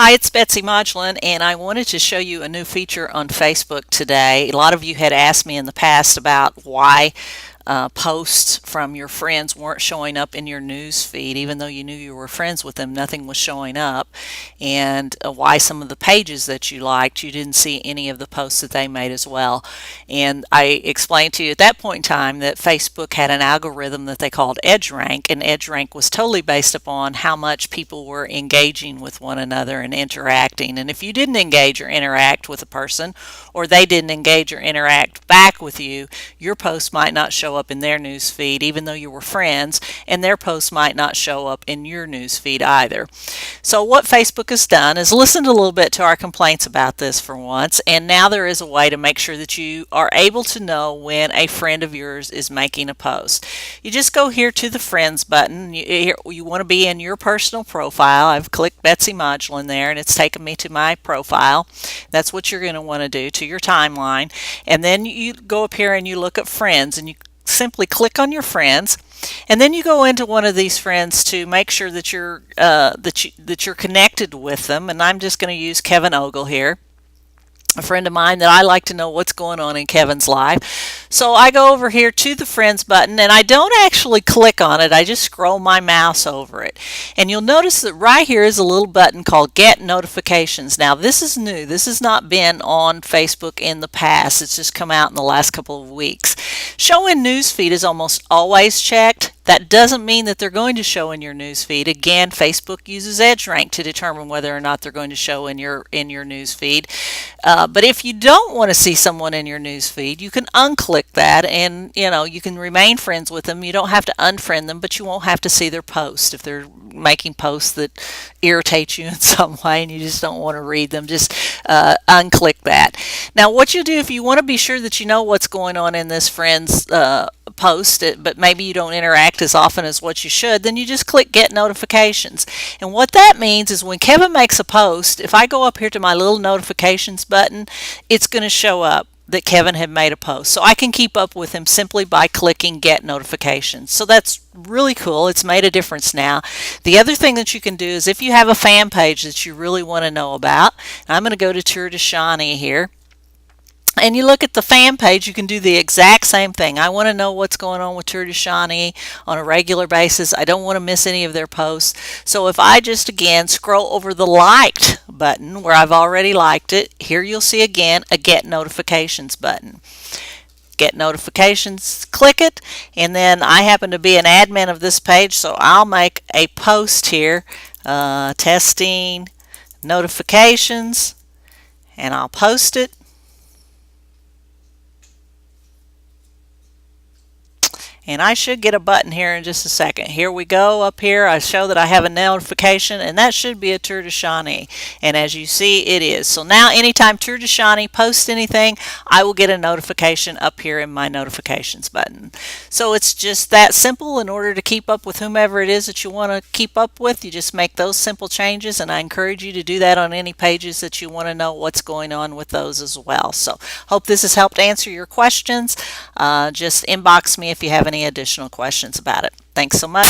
Hi, it's Betsy Modulin, and I wanted to show you a new feature on Facebook today. A lot of you had asked me in the past about why posts from your friends weren't showing up in your news feed. Even though you knew you were friends with them, nothing was showing up, and why some of the pages that you liked, you didn't see any of the posts that they made as well. And I explained to you at that point in time that Facebook had an algorithm that they called EdgeRank, and EdgeRank was totally based upon how much people were engaging with one another and interacting. And if you didn't engage or interact with a person, or they didn't engage or interact back with you, your post might not show up in their news feed, even though you were friends, and their posts might not show up in your news feed either. So what Facebook has done is listened a little bit to our complaints about this for once, and now there is a way to make sure that you are able to know when a friend of yours is making a post. You just go here to the Friends button. You want to be in your personal profile. I've clicked Betsy Modulin there, and it's taken me to my profile. That's what you're going to want to do to your timeline. And then you go up here and you look at Friends, and you simply click on your friends, and then you go into one of these friends to make sure that you're connected with them. And I'm just going to use Kevin Ogle here, a friend of mine that I like to know what's going on in Kevin's life. So I go over here to the Friends button, and I don't actually click on it. I just scroll my mouse over it. And you'll notice that right here is a little button called Get Notifications. Now this is new. This has not been on Facebook in the past. It's just come out in the last couple of weeks. Show in Newsfeed is almost always checked. That doesn't mean that they're going to show in your newsfeed. Again, Facebook uses EdgeRank to determine whether or not they're going to show in your newsfeed. But if you don't want to see someone in your newsfeed, you can unclick that, and you can remain friends with them. You don't have to unfriend them, but you won't have to see their post. If they're making posts that irritate you in some way and you just don't want to read them, just unclick that. Now, what you do if you want to be sure that you know what's going on in this friend's post, but maybe you don't interact as often as what you should, then you just click Get Notifications. And what that means is when Kevin makes a post, if I go up here to my little notifications button, it's going to show up that Kevin had made a post. So I can keep up with him simply by clicking Get Notifications. So that's really cool. It's made a difference now. The other thing that you can do is if you have a fan page that you really want to know about, I'm going to go to Tour de Shawnee here, and you look at the fan page, you can do the exact same thing. I want to know what's going on with Tour de Shawnee on a regular basis. I don't want to miss any of their posts. So if I just again scroll over the liked button where I've already liked it, here you'll see again a Get Notifications button. Get Notifications, click it, and then I happen to be an admin of this page, so I'll make a post here, testing notifications, and I'll post it. And I should get a button here in just a second. Here we go. Up here I show that I have a notification, and that should be a Tour de Shawnee. And as you see, it is. So now anytime Tour de Shawnee posts anything, I will get a notification up here in my notifications button. So it's just that simple. In order to keep up with whomever it is that you want to keep up with, you just make those simple changes, and I encourage you to do that on any pages that you want to know what's going on with those as well. So hope this has helped answer your questions. Just inbox me if you have any additional questions about it. Thanks so much.